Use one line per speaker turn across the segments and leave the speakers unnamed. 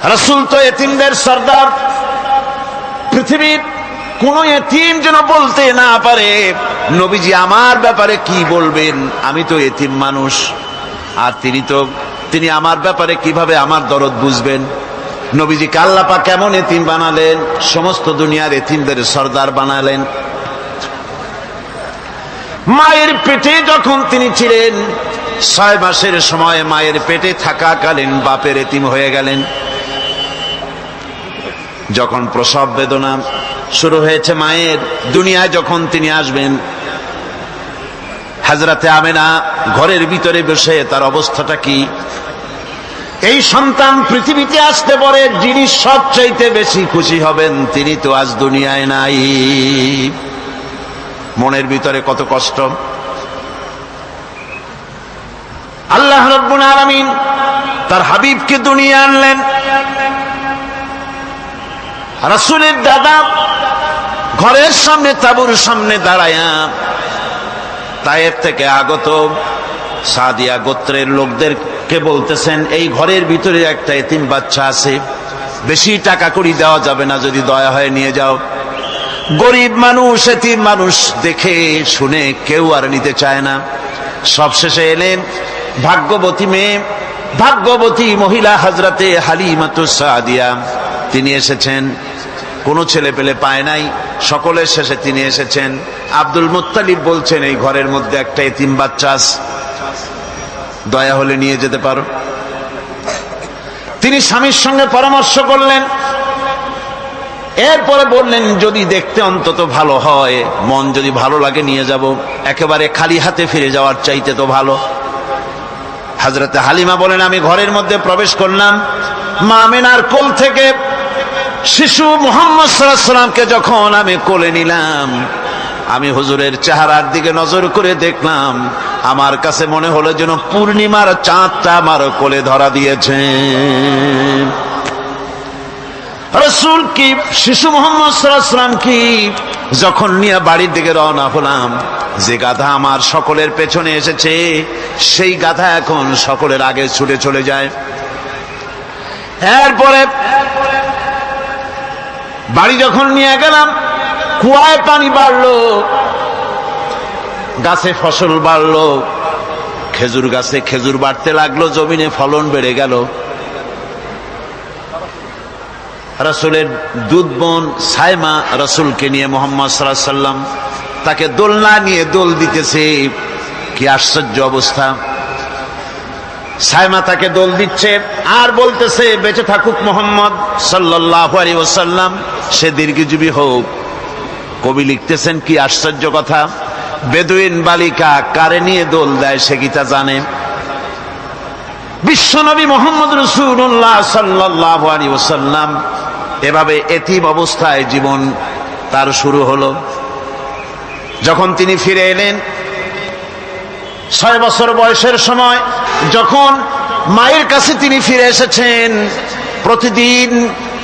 রাসূল তো এতিমদের সর্দার। পৃথিবীর কোন এতিম যেন বলতে না পারে নবীজি আমার ব্যাপারে কি বলবেন, আমি তো এতিম মানুষ, আর তিনি আমার ব্যাপারে কিভাবে আমার দরদ বুঝবেন। নবীজিকে আল্লাহ পাক কেমন এতিম বানালেন, সমস্ত দুনিয়ার এতিমদের সর্দার বানালেন। মায়ের পেটে যখন তিনি ছিলেন 6 মাসের সময় মায়ের পেটে থাকাকালীন বাপের এতিম হয়ে গেলেন। যখন প্রসব বেদনা শুরু হয়েছে মায়ের, দুনিয়ায় যখন তিনি আসবেন, হযরতে আমেনা ঘরের ভিতরে বসে তার অবস্থাটা কি? এই সন্তান পৃথিবীতে আসতে পরে যিনি সবচাইতে বেশি খুশি হবেন তিনি তো আজ দুনিয়ায় নাই। মনের ভিতরে কত কষ্ট। আল্লাহ রাব্বুল আলামিন তার হাবিবকে দুনিয়া আনলেন। রাসূলের দাদা ঘরের সামনে তাঁবুর সামনে দাঁড়ায়া তায়েফ থেকে আগত সাদিয়া গোত্রের লোকদেরকে বলতেছেন, এই ঘরের ভিতরে একটা এতিম বাচ্চা আছে, বেশি টাকা কড়ি দেওয়া যাবে না, যদি দয়া হয় নিয়ে যাও। গরিব মানুষ, এতিম মানুষ দেখে শুনে কেউ আর নিতে চায় না। সবশেষে এলেন ভাগ্যবতী মেয়ে, ভাগ্যবতী মহিলা হযরতে হালিমাতুস সাদিয়া, তিনি এসেছেন। কোনো ছেলে পেলে পায় নাই, সকলের শেষে তিনি এসেছেন। আব্দুল মুত্তালিব বলছেন, এই ঘরের মধ্যে একটা এতিম বাচ্চা আছে, দয়া হলে নিয়ে যেতে পারো। তিনি স্বামীর সঙ্গে পরামর্শ করলেন, এরপরে বললেন, যদি দেখতে অন্তত ভালো হয়, মন যদি ভালো লাগে নিয়ে যাব, একেবারে খালি হাতে ফিরে যাওয়ার চাইতে তো ভালো। হযরতে হালিমা বলেন, আমি ঘরের মধ্যে প্রবেশ করলাম, মা আমেনার কোল থেকে শিশু মুহাম্মদ সাল্লাল্লাহু আলাইহি ওয়াসাল্লামকে যখন আমি কোলে নিলাম, আমি হুজুরের চেহারার দিকে নজর করে দেখলাম, আমার কাছে মনে হলো যেন পূর্ণিমার চাঁদটা আমার কোলে ধরা দিয়েছে। রাসূল কি শিশু মুহাম্মদ সাল্লাল্লাহু আলাইহি ওয়াসাল্লাম কি যখন নিয়ে বাড়ির দিকে রওনা হলাম, যে গাধা আমার সকলের পেছনে এসেছে সেই গাধা এখন সকলের আগে ছুটে চলে যায়। এরপরে বাড়ি যখন নিয়ে গেলাম, কুয়ায় পানি বাড়লো, গাছে ফসল বাড়লো, খেজুর গাছে খেজুর বাড়তে লাগলো, জমিনে ফলন বেড়ে গেল। রাসূলের দুধ বোন সাইমা রাসূলকে নিয়ে মুহাম্মদ সাল্লাল্লাহু আলাইহি ওয়াসাল্লাম তাকে দোলনা নিয়ে দোল দিতেছে। কি আশ্চর্য অবস্থা! সাইমা তাকে দোল দিচ্ছে আর বলতেছে, বেঁচে থাকুক মুহাম্মদ সাল্লাল্লাহু আলাইহি ওয়াসাল্লাম, সে দীর্ঘজীবী হোক। কবি লিখতেছেন, কি আশ্চর্য কথা! বেদুইন বালিকা কারে নিয়ে দোল দেয় সে কি তা জানে? বিশ্বনবী মুহাম্মদ রাসূলুল্লাহ সাল্লাল্লাহু আলাইহি ওয়াসাল্লাম এভাবে এতিম অবস্থায় জীবন তার শুরু হলো। যখন তিনি ফিরে এলেন 6 বছর বয়সের সময়, যখন মায়ের কাছে তিনি ফিরে এসেছেন, প্রতিদিন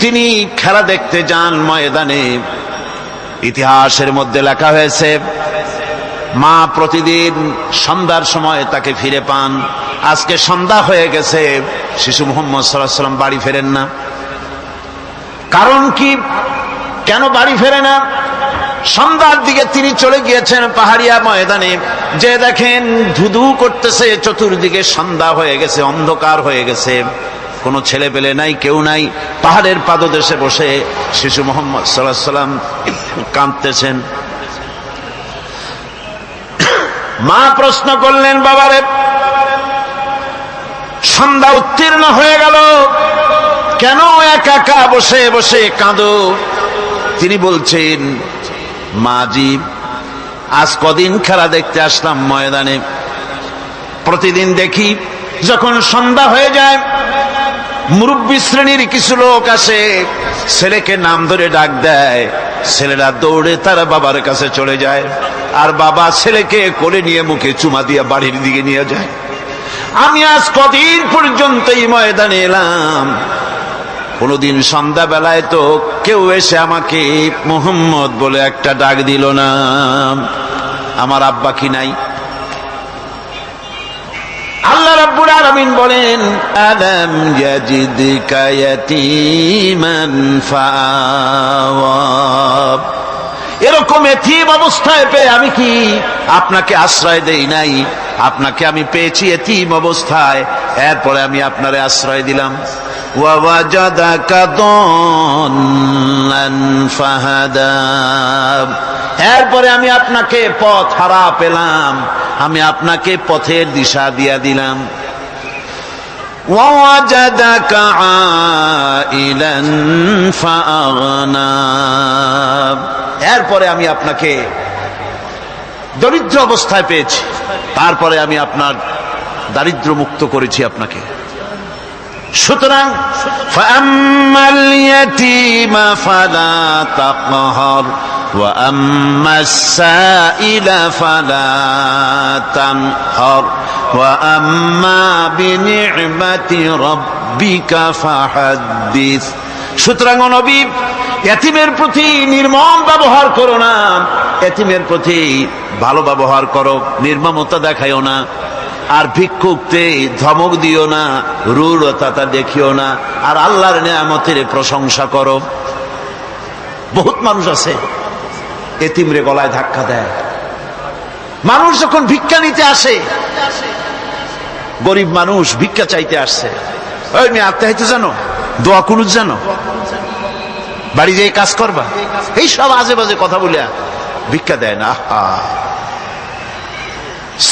তিনি খেলা দেখতে যান ময়দানে। ইতিহাসের মধ্যে লেখা হয়েছে, মা প্রতিদিন সন্ধ্যার সময় তাকে ফিরে পান। আজকে সন্ধ্যা হয়ে গেছে, শিশু মুহাম্মদ সাল্লাল্লাহু আলাইহি ওয়াসাল্লাম বাড়ি ফেরেন না। কারণ কি? কেন বাড়ি ফেরে না? সন্ধ্যার দিকে তিনি চলে গিয়েছেন পাহাড়িয়া ময়দানে, যে দেখেন ধুধু করতেছে, চতুর্দিকে সন্ধ্যা হয়ে গেছে, অন্ধকার হয়ে গেছে, কোনো ছেলে পেলে নাই, কেউ নাই। পাহাড়ের পাদদেশে বসে শিশু মুহাম্মদ সাল্লাল্লাহু আলাইহি ওয়াসাল্লাম কাঁদতেছেন। মা প্রশ্ন করলেন, বাবারে, সন্ধ্যা উত্তীর্ণ হয়ে গেল, কেন একা একা বসে বসে কাঁদো? তিনি বলছেন, মাজি, আজ কদিন খেলা দেখতে আসলাম ময়দানে, প্রতিদিন দেখি যখন সন্ধ্যা হয়ে যায় মুরব্বী শ্রেণীর কিছু লোক আসে, ছেলেকে নাম ধরে ডাক দেয়, ছেলেরা দৌড়ে তার বাবার কাছে চলে যায়, আর বাবা ছেলেকে কোলে নিয়ে মুখে চুমা দিয়ে বাড়ির দিকে নিয়ে যায়। আমি আজ কদিন পর্যন্ত এই ময়দানে এলাম, কোনদিন সন্ধ্যা বেলায় তো কেউ এসে আমাকে মুহাম্মদ বলে একটা ডাক দিল না। আমার আব্বা কি নাই? আল্লাহ রাব্বুল আলামিন বলেন, আলাম ইয়াজিদকা ইয়াতীমান ফাআওয়া, এরকম এতিম অবস্থায় পেয়ে আমি কি আপনাকে আশ্রয় দেই নাই? আপনাকে আমি পেয়েছি এতিম অবস্থায়, এরপরে আমি আপনারে আশ্রয় দিলাম। ওয়া ওয়াজাদাকা দাল্লান ফাহাদা, এরপরে আমি আপনাকে পথ হারা পেলাম, আমি আপনাকে পথের দিশা দিয়া দিলাম। ওয়া ওয়াজাদাকা আইলান ফাআগনা, এরপরে আমি আপনাকে দরিদ্র অবস্থায় পেয়েছি, তারপরে আমি আপনার দারিদ্র মুক্ত করেছি আপনাকে। সুতরাং ফাআম্মাল ইয়াতীমা ফালা তাকহার ওয়া আম্মাস সাইলা ফালা তানহার ওয়া আম্মা বিনি'মাতি রাব্বিকা ফাহাদ্দিস। সুতরাং নবী, এতিমের প্রতি নির্মম ব্যবহার করো না, এতিমের প্রতি ভালো ব্যবহার করো, নির্মমতা দেখাইও না। আর ভিক্ষুকতে ধমক দিও না, রূঢ়তা দেখিও না, আর আল্লাহর নিয়ামতের প্রশংসা করো। বহুত মানুষ আছে এতিমরে গলায় ধাক্কা দেয়। মানুষ যখন ভিক্ষা নিতে আসে, গরিব মানুষ ভিক্ষা চাইতে আসছে, ওই মেয়ে আত্মহত্যা জানো, দোয়া কুনুত জানো, বাড়ি যেয়ে কাজ করবা, এই সব আজে বাজে কথা বলে ভিক্ষা দেয় না।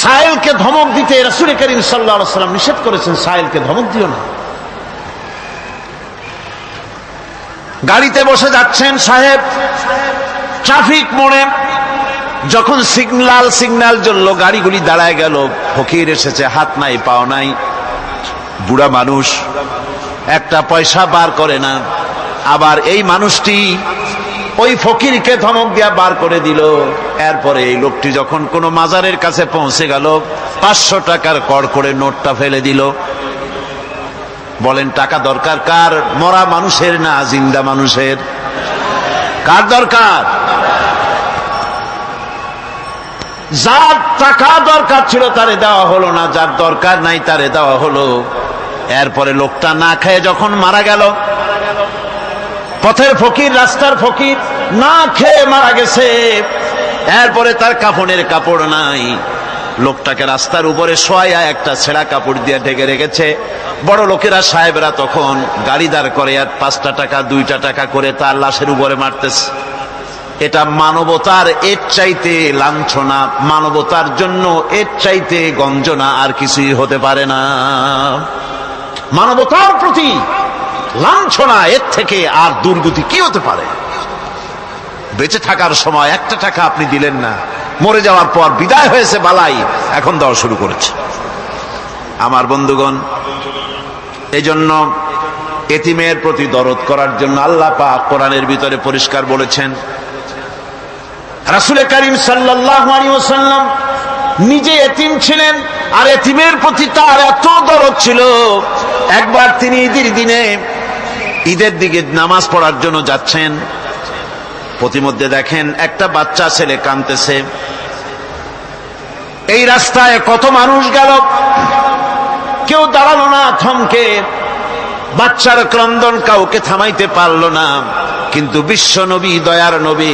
সাইলকে ধমক দিতে রাসূল করিম সাল্লাল্লাহু আলাইহি ওয়াসাল্লাম নিষেধ করেছেন, সাইলকে ধমক দিও না। গাড়িতে বসে যাচ্ছেন সাহেব, ট্রাফিক মোড়ে যখন সিগন্যাল জ্বললো, গাড়িগুলি দাঁড়ায় গেল, ফকির এসেছে, হাত নাই পাও নাই, বুড়া মানুষ, একটা পয়সা বার করে না। আবার এই মানুষটি ওই ফকিরকে ধমক দিয়া বার করে দিল। এরপরে এই লোকটি যখন কোনো মাজারের কাছে পৌঁছে গেল, 500 টাকার কড়কড়ে নোটটা ফেলে দিল। বলেন টাকা দরকার কার? মরা মানুষের না জিন্দা মানুষের? কার দরকার? যার টাকা দরকার ছিল তারে দেওয়া হলো না, যার দরকার নাই তারে দেওয়া হলো। এরপরে লোকটা না খেয়ে যখন মারা গেল, পথের ফকির, রাস্তার ফকির, না খেয়ে মারা গেছে। এরপরে তার কাফনের কাপড় নাই, লোকটাকে রাস্তার উপরে শোয়া একটা ছেঁড়া কাপড় দিয়ে ঢেকে রেখেছে। বড় লোকেরা, সাহেবরা তখন গাড়ি দাঁড় করে আর 5টা টাকা 2টা টাকা করে তার লাশের উপরে মারতেছে। এটা মানবতার এর চাইতে লাঞ্ছনা, মানবতার জন্য এর চাইতে গঞ্জনা আর কিছুই হতে পারে না। মানবতার প্রতি লাঞ্ছনা, এর থেকে আর দুর্গতি কি হতে পারে? বেঁচে থাকার সময় 1টা টাকা আপনি দিলেন না, মরে যাওয়ার পর বিদায় হয়েছে বালাই, এখন দেওয়া শুরু করেছে। আমার বন্ধুগণ, এই জন্য এতিমের প্রতি দরদ করার জন্য আল্লাহ পাক কোরআনের ভিতরে পরিষ্কার বলেছেন। রাসূল করিম সাল্লাল্লাহু আলাইহি ওয়াসাল্লাম নিজে এতিম ছিলেন, আর এতিমের প্রতি তার এত দরদ ছিল, একবার তিনি ঈদের দিকে নামাজ পড়ার জন্য যাচ্ছেন। প্রতিমধ্যে দেখেন একটা বাচ্চা ছেলে কাঁদতেছে। এই রাস্তায় কত মানুষ গেল, কেউ দাঁড়ালো না থমকে, বাচ্চার ক্রন্দন কাউকে থামাইতে পারলো না। কিন্তু বিশ্ব নবী, দয়ার নবী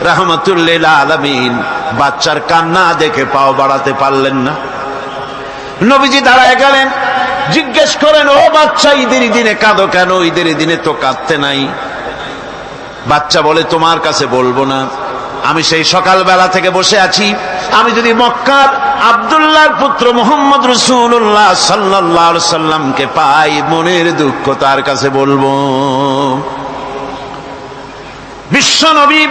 রাহমাতুল লিল আলামিন বাচ্চার কান্না দেখে পাও বাড়াতে পারলেন না। নবীজি দাঁড়ায় গেলেন, জিজ্ঞেস করেন, ও বাচ্চা, ঈদের দিনে কাঁদো কেন? ঈদের দিনে তো কাঁদতে নাই। বাচ্চা বলে, তোমার কাছে বলবো না, আমি সেই সকালবেলা থেকে বসে আছি, আমি যদি মক্কার আব্দুল্লাহর পুত্র মুহাম্মদ রাসূলুল্লাহ সাল্লাল্লাহু আলাইহি সাল্লামকে পাই, মনের দুঃখ তার কাছে বলবো। বিশ্ব নবী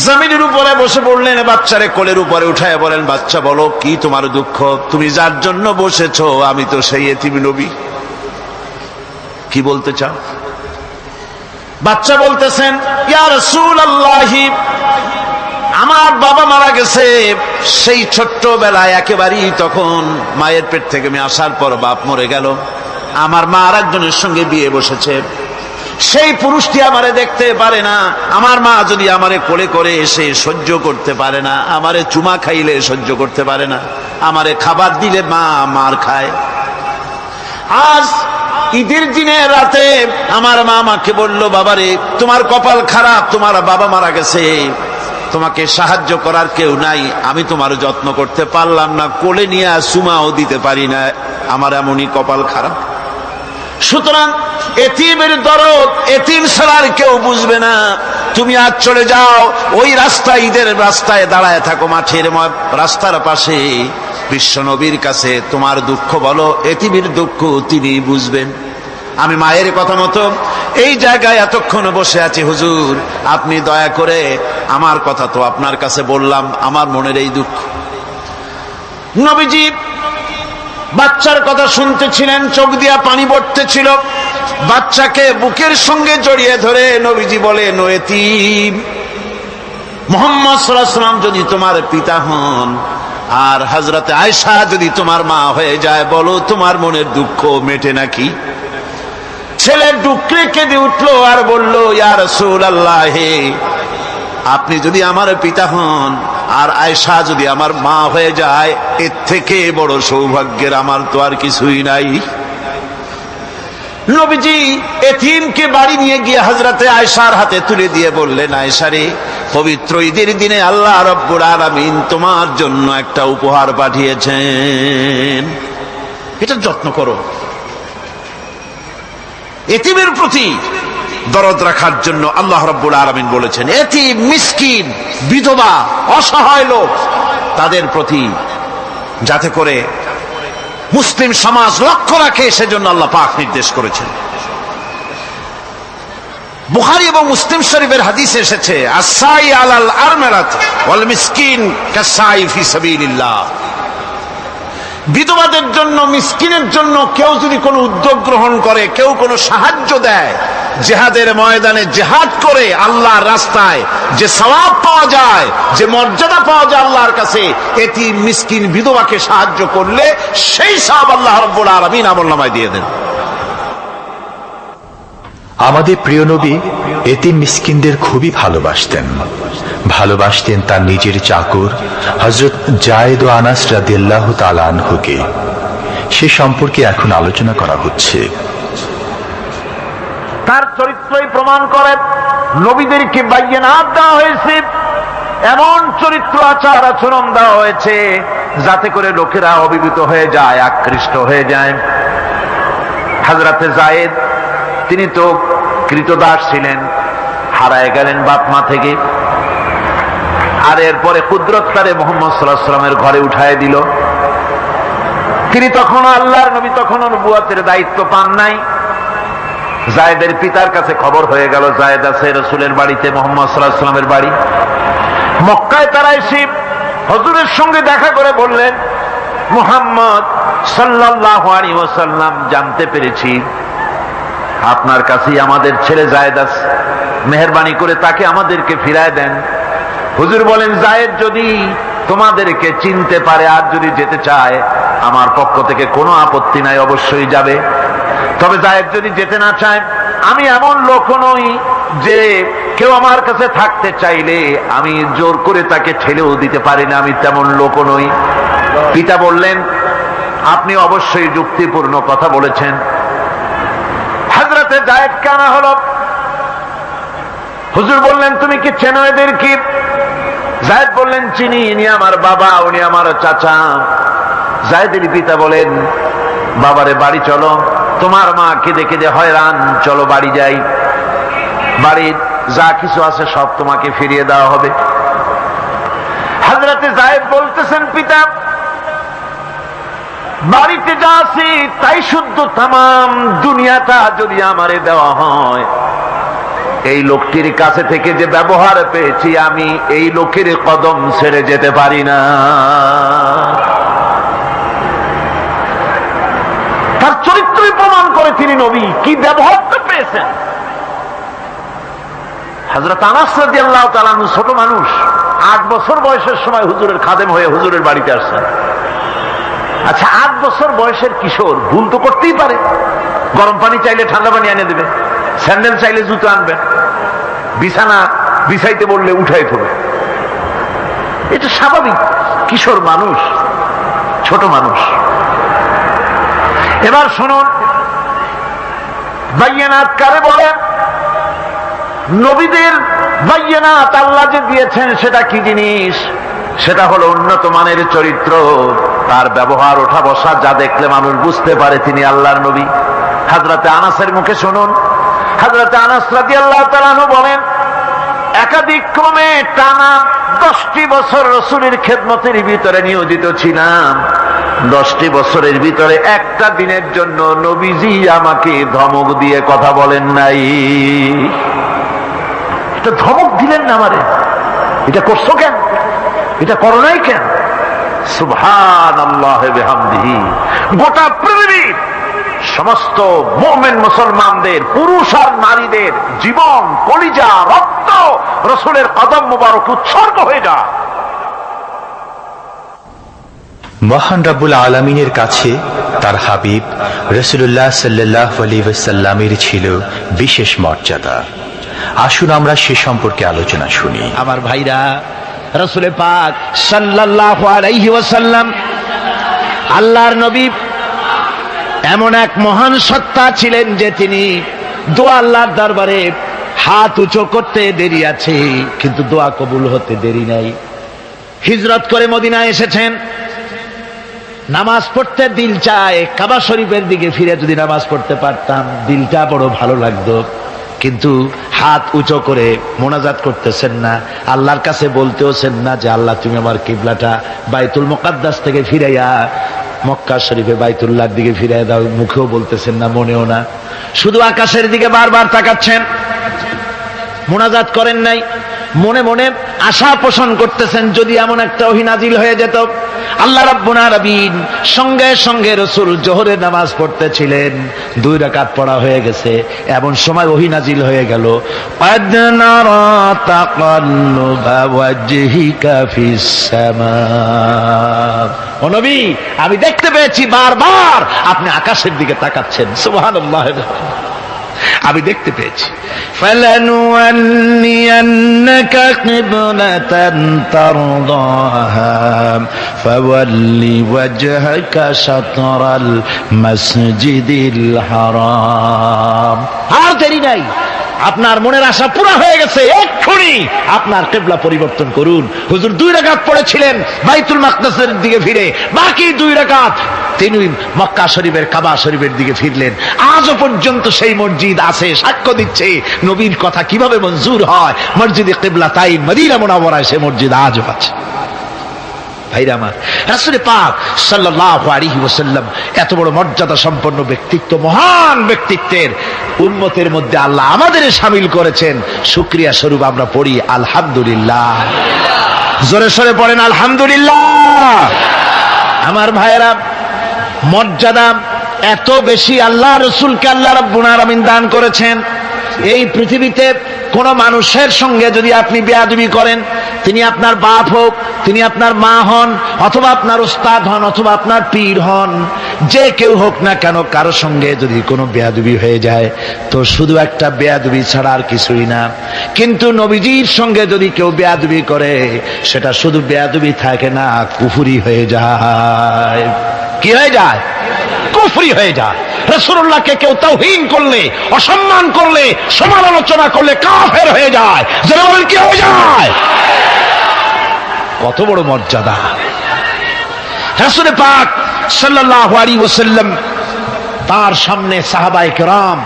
জমিনের উপরে বসে পড়লেন, বাচ্চারে কোলের উপরে উঠায় বলেন, বাচ্চা বলো কি তোমার দুঃখ? তুমি যার জন্য বসেছো আমি তো সেই এতিম নবী, কি বলতে চাও? বাচ্চা বলতেছেন, ইয়া রাসূলুল্লাহ, আমার বাবা মারা গেছে, সেই ছোট্টবেলায় একেবারেই তখন মায়ের পেট থেকে আমি আসার পর বাপ মরে গেল, আমার মা আর একজনের সঙ্গে বিয়ে বসেছে, সেই পুরুষটি আমারে দেখতে পারে না, আমার মা যদি আমারে কোলে করে এসে সহ্য করতে পারে না, আমারে চুমা খাইলে সহ্য করতে পারে না, আমারে খাবার দিলে মা মার খায়, আজ ঈদের দিনে রাতে আমার মা আমাকে বলল, বাবারে তোমার কপাল খারাপ, তোমার বাবা মারা গেছে, তোমাকে সাহায্য করার কেউ নাই, আমি তোমার যত্ন করতে পারলাম না, কোলে নিয়ে সুমাও দিতে পারি না, আমার এমনই কপাল খারাপ। সুতরাং এতিমের দরদ এতিম ছাড়ার কেউ বুঝবে না। তুমি আজ চলে যাও, ওই রাস্তায়, ঈদের রাস্তায় দাঁড়ায় থাকো, মাঠের রাস্তার পাশে, বিশ্ব নবীর কাছে তোমার দুঃখ বলো, এতিমের দুঃখ তিনি বুঝবেন। আমি মায়ের কথা মতো এই জায়গায় এতক্ষণ বসে আছি, হুজুর আপনি দয়া করে, আমার কথা তো আপনার কাছে বললাম, আমার মনের এই দুঃখ। নবীজি বাচ্চার কথা শুনতেছিলেন, চোখ দিয়া পানি পড়তেছিল। বাচ্চাকে বুকের সঙ্গে জড়িয়ে ধরে নবীজি বলেন, ও এতিম, মুহাম্মদ সাল্লাল্লাহু আলাইহি ওয়াসাল্লাম যদি তোমার পিতা হন আর হযরতে আয়েশা যদি তোমার মা হয়ে যায়, বলো তোমার মনের দুঃখ মেটে নাকি? ছেলে ডুকরে কেঁদে উঠলো আর বলল, ইয়া রাসূলুল্লাহ, হে আপনি যদি আমার পিতা হন আর আয়েশা যদি আমার মা হয়ে যায়, এর থেকে বড় সৌভাগ্যের আমার তো আর কিছুই নাই। নবীজি এতিমকে বাড়ি নিয়ে গিয়ে হযরতে আয়েশার হাতে তুলে দিয়ে বললেন, আয়েশা রে, পবিত্র ঈদের দিনে আল্লাহ রাব্বুল আলামিন তোমার জন্য একটা উপহার পাঠিয়েছেন, এটা যত্ন করো। এতিমের প্রতি দরদ রাখার জন্য আল্লাহ রাব্বুল আলামিন বলেছেন, এতিম, মিসকিন, বিধবা, অসহায় লোক, তাদের প্রতি যাতে করে মুসলিম সমাজ লক্ষ্য রাখে, সেজন্য আল্লাহ পাক নির্দেশ করেছেন। বুখারী এবং মুসলিম শরীফের হাদিসে এসেছে, আস-সাই আলাল আরমালাত ওয়াল মিসকিন কাস-সাই ফি সাবিলিল্লাহ। বিধবাদের জন্য, মিসকিনের জন্য কেউ যদি কোনো উদ্যোগ গ্রহণ করে, কেউ কোনো সাহায্য দেয়, জিহাদের ময়দানে জিহাদ করে আল্লাহর রাস্তায় যে সওয়াব পাওয়া যায়, যে মর্যাদা পাওয়া যায় আল্লাহর কাছে, এতিম, মিসকিন, বিধবাকে সাহায্য করলে সেই সওয়াব আল্লাহ রাব্বুল আলামিন আমলনামায় দিয়ে দেন।
আমাদের প্রিয় নবী এতিম মিসকিনদের খুবই ভালোবাসতেন তার নিজের চাকর হযরত যায়েদ ও আনাস রাদিয়াল্লাহু তাআলা আনহুকে। সে সম্পর্কে এখন আলোচনা করা হচ্ছে।
তার চরিত্রই প্রমাণ করে, নবীদেরকে বায়নাত দেওয়া হয়েছে, এমন চরিত্র আচার আচরণ দেওয়া হয়েছে যাতে করে লোকেরা অভিভূত হয়ে যায়, আকৃষ্ট হয়ে যায়। হযরতে যায়েদ, তিনি তো কৃতদাস ছিলেন, হারায় গেলেন বাপ মা থেকে, আর এরপরে কুদরত তারে মুহাম্মদ সাল্লাল্লাহু আলাইহি ওয়াসাল্লামের ঘরে উঠায় দিল। তিনি তখন আল্লাহর নবী, তখন নবুয়তের দায়িত্ব পান নাই। যায়েদের পিতার কাছে খবর হয়ে গেল, যায়েদ আছে রাসূলের বাড়িতে, মুহাম্মদ সাল্লাল্লাহু আলাইহি ওয়াসাল্লামের বাড়ি মক্কায়। তারা এসে হুজুরের সঙ্গে দেখা করে বললেন, মুহাম্মদ সাল্লাল্লাহু আলাইহি ওয়াসাল্লাম, জানতে পেরেছি আপনার কাছেই আমাদের ছেলে যায়েদ আছে, মেহেরবানি করে তাকে আমাদেরকে ফিরায় দেন। হুজুর বলেন, যায়েদ যদি তোমাদেরকে চিনতে পারে আর যদি যেতে চায়, আমার পক্ষ থেকে কোনো আপত্তি নাই, অবশ্যই যাবে। তবে যায়েদ যদি যেতে না চায়, আমি এমন লোক নই যে কেউ আমার কাছে থাকতে চাইলে আমি জোর করে তাকে ছেড়েও দিতে পারি না, আমি তেমন লোক নই। পিতা বললেন, আপনি অবশ্যই যুক্তিপূর্ণ কথা বলেছেন। হযরতে যায়েদ কানা হলো। হুজুর বললেন, তুমি কি চেনো এদের? কি? যায়েদ বললেন, চিনি, ইনি আমার বাবা, উনি আমার চাচা। যায়েদের পিতা বলেন, বাবারে বাড়ি চলো, তোমার মা কেঁদে কেঁদে হয়রান, চলো বাড়ি যাই, বাড়ির যা কিছু আছে সব তোমাকে ফিরিয়ে দেওয়া হবে। হযরতে যায়েদ বলতেছেন, পিতা বাড়িতে যা আছে তাই শুদ্ধ, তামাম দুনিয়াটা যদি আমারে দেওয়া হয়, এই লোকটির কাছে থেকে যে ব্যবহার পেয়েছি, আমি এই লোকের কদম ছেড়ে যেতে পারি না। তার চরিত্রই প্রমাণ করে তিনি নবী, কি ব্যবহারটা পেয়েছেন। হযরত আনাস রাদিয়াল্লাহু তাআলা আনহু ছোট মানুষ, 8 বছর বয়সের সময় হুজুরের খাদেম হয়ে হুজুরের বাড়িতে আসছেন। আচ্ছা, 8 বছর বয়সের কিশোর ভুল তো করতেই পারে, গরম পানি চাইলে ঠান্ডা পানি এনে দেবে, স্যান্ডেল চাইলে জুতো আনবে, বিছানা বিছাইতে বললে উঠাই দেবে, এটা স্বাভাবিক। কিশোর মানুষ, ছোট মানুষ। এবার শুনুন, বাইয়ানাত কারে বলেন? নবীদের বাইয়ানাত আল্লাহ যে দিয়েছেন সেটা কি জিনিস? সেটা হলো উন্নত মানের চরিত্র, তার ব্যবহার ওঠা বসা যা দেখলে মানুষ বুঝতে পারে তিনি আল্লাহর নবী। হযরতে আনাসের মুখে শুনুন, হযরতে আনাস রাদিয়াল্লাহু তাআলা আনহু বলেন, একাধিক ক্রমে টানা 10টি বছর রাসূলের খেদমতের ভিতরে নিয়োজিত ছিলাম। 10টি বছরের ভিতরে একটা দিনের জন্য নবীজি আমাকে ধমক দিয়ে কথা বলেন নাই। এটা ধমক দিলেন না আমারে, এটা করছো কেন, এটা করো নাই কেন? সুবহানাল্লাহি বিহামদিহি। গোটা পৃথিবীর সমস্ত মুমিন মুসলমানদের, পুরুষ আর নারীদের জীবন, কলিজা, রক্ত রাসূলের কদম মুবারক উৎসর্গ হয়ে যায়।
মহান রব্বুল আলামিনের কাছে তার হাবিব রাসূলুল্লাহ সাল্লাল্লাহু আলাইহি ওয়াসাল্লামের ছিল বিশেষ মর্যাদা। আসুন আমরা সে সম্পর্কে আলোচনা শুনি।
আমার ভাইরা, রাসূল পাক সাল্লাল্লাহু আলাইহি ওয়াসাল্লাম আল্লাহর নবী এমন এক মহান সত্তা ছিলেন যে তিনি দোয়া আল্লাহর দরবারে হাত উঁচু করতে দেরি আছে, কিন্তু দোয়া কবুল হতে দেরি নাই। হিজরত করে মদিনায় এসেছেন, নামাজ পড়তে দিল চায়, কাবা শরীফের দিকে ফিরে যদি নামাজ পড়তে পারতাম দিলটা বড় ভালো লাগতো, কিন্তু হাত উঁচু করে মোনাজাত করতেছেন না, আল্লাহর কাছে বলতেওছেন না যে আল্লাহ তুমি আমার কিবলাটা বাইতুল মুকাদ্দাস থেকে ফিরাইয়া মক্কা শরীফে বাইতুল্লাহর দিকে ফিরাইয়া দাও। মুখেও বলতেছেন না, মনেও না, শুধু আকাশের দিকে বারবার তাকাচ্ছেন, মোনাজাত করেন নাই। মনে মনে আশা পোষণ করতেছেন যদি এমন একটা ওহী নাজিল হয়ে যেত। আল্লাহ রাব্বুল আলামিন সঙ্গে সঙ্গে রাসূল জোহরের নামাজ পড়তেছিলেন, 2 রাকাত পড়া হয়ে গেছে, এমন সময় ওহী নাজিল হয়ে গেল, ক্বাদ নারা তাকাল্লুবা ওয়াজহিকা ফিস সামা। ও নবী, আমি দেখতে পেয়েছি বারবার আপনি আকাশের দিকে তাকাচ্ছেন। সুবহানাল্লাহ, আমি দেখতে পেয়েছি। ফালানুওয়াল্লিয়ান্নাকা কিবলাতান তারদাহা ফাওয়াল্লি ওয়াজহাকা শাতরাল মাসজিদিল হারাম। আর দেরি নাই, আপনার মনের আশা পুরা হয়ে গেছে, এক্ষুনি আপনার কিবলা পরিবর্তন করুন। হুজুর 2 রাকাত পড়েছিলেন বাইতুল মাকদাসের দিকে ফিরে, বাকি 2 রাকাত তিনি মক্কা শরীফের কাবা শরীফের দিকে ফিরলেন। আজও পর্যন্ত সেই মসজিদ আছে, সাক্ষ্য দিচ্ছে নবীর কথা কিভাবে মঞ্জুর হয়। মসজিদে কিবলাতাইন মদিনা মুনাওয়ারায় সে মসজিদ আজও আছে। ভাইরা আমার, রাসূল পাক সাল্লাল্লাহু আলাইহি ওয়াসাল্লাম এত বড় মর্যাদা সম্পন্ন ব্যক্তিত্ব, মহান ব্যক্তিত্বের উম্মতের মধ্যে আল্লাহ আমাদের শামিল করেছেন। শুকরিয়া স্বরূপ আমরা পড়ি আলহামদুলিল্লাহ। জোরে সরে পড়েন আলহামদুলিল্লাহ। আমার ভাইয়েরা, মর্যাদা এত বেশি আল্লাহ রাসূলকে আল্লাহ রাব্বুল আলামিন দান করেছেন। এই পৃথিবীতে কোন মানুষের সঙ্গে যদি আপনি বেয়াদবি করেন, তিনি আপনার বাপ হোক, তিনি আপনার মা হন, অথবা আপনার উস্তাদ হন, অথবা আপনার পীর হন, যে কেউ হোক না কেন, কারো সঙ্গে যদি কোনো বেয়াদবি হয়ে যায় তো শুধু একটা বেয়াদবি ছাড়া আর কিছুই না। কিন্তু নবীজির সঙ্গে যদি কেউ বেয়াদবি করে, সেটা শুধু বেয়াদবি থাকে না, কুফরি হয়ে যায়। কি হয়ে যায়? কুফরি হয়ে যায়। রাসূলুল্লাহকে কেউ তাওহীন করলে, অসম্মান করলে, সমালোচনা করলে কাফের হয়ে যায়। যারা বলেন কি হয়ে যায়? কত বড় মর্যাদা! রাসূল পাক সাল্লাল্লাহু আলাইহি ওয়াসাল্লাম, তার সামনে সাহাবায়ে কেরাম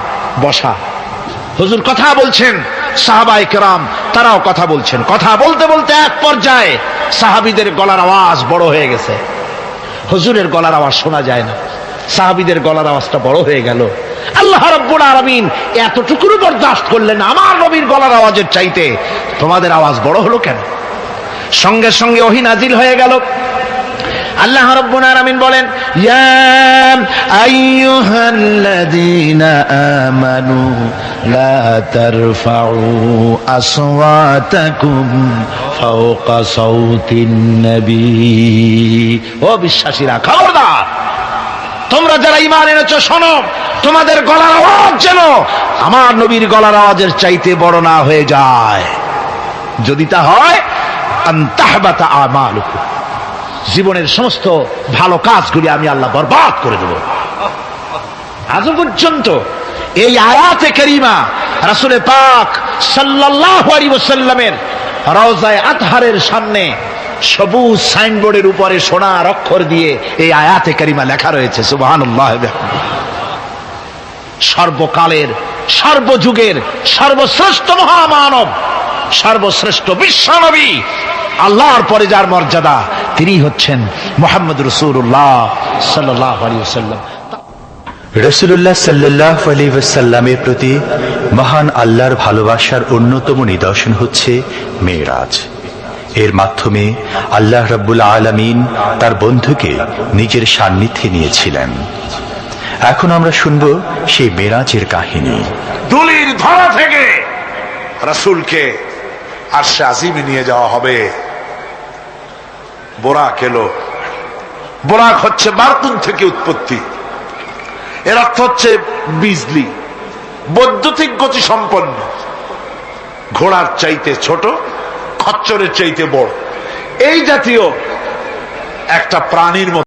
বসা, হুজুর কথা বলছেন, সাহাবায়ে কেরাম তারাও কথা বলছেন। কথা বলতে বলতে এক পর্যায়ে সাহাবীদের গলার আওয়াজ বড় হয়ে গেছে, হুজুরের গলার আওয়াজ শোনা যায় না, সাহাবীদের গলার আওয়াজটা বড় হয়ে গেল। আল্লাহ রাব্বুল আলামিন এতটুকু বরদাস্ত করলেন, আমার নবীর গলার আওয়াজের চাইতে তোমাদের আওয়াজ বড় হলো কেন? সঙ্গে সঙ্গে ওহী নাজিল হয়ে গেল। আল্লাহ রাব্বুল আলামিন বলেন, ইয়া আইয়ুহাল্লাযীনা আমানু লা তারফাউ আসওয়াতাকুম ফাওকা সাওতিন নবী। ও বিশ্বাসীরা, খবরদার, তোমরা যারা ঈমান এনেছো শোনো, তোমাদের গলার আওয়াজ যেন আমার নবীর গলার আওয়াজের চাইতে বড় না হয়ে যায়। যদি তা হয়, আনতাহবাতা আমালুকুম, জীবনের সমস্ত ভালো কাজগুলি আমি আল্লাহ বরবাদ করে দেব। আজ পর্যন্ত এই আয়াতে কারিমা রাসূল পাক সাল্লাল্লাহু আলাইহি ওয়াসাল্লামের রওজায়ে আতহারের সামনে সবুজ সাইনবোর্ডের উপরে সোনার অক্ষর দিয়ে এই আয়াতে কারিমা লেখা রয়েছে। সুবহানাল্লাহ। সর্বকালের, সর্বযুগের সর্বশ্রেষ্ঠ মহামানব, সর্বশ্রেষ্ঠ বিশ্বনবী, আল্লাহর পরে যার মর্যাদা, তিনি হচ্ছেন মুহাম্মদ রাসূলুল্লাহ সাল্লাল্লাহু আলাইহি ওয়াসাল্লাম।
রাসূলুল্লাহ সাল্লাল্লাহু আলাইহি ওয়াসাল্লামের প্রতি মহান আল্লাহর ভালোবাসার অন্যতম নিদর্শন হচ্ছে মেরাজ। এর মাধ্যমে আল্লাহ রাব্বুল আলামিন তার বন্ধুকে নিজের সান্নিধ্যে নিয়েছিলেন। এখন আমরা শুনব সেই মেরাজের কাহিনী।
দুলির ধরা থেকে রাসূলকে আরশে আজিমে নিয়ে যাওয়া হবে। বোরাক এলো। বোরাক হচ্ছে বারকুন থেকে উৎপত্তি। এর অর্থ হচ্ছে বিজলি, বৈদ্যুতিক গতি সম্পন্ন, ঘোড়ার চাইতে ছোট, খচ্চরের চাইতে বড়, এই জাতীয় একটা প্রাণীর মতো।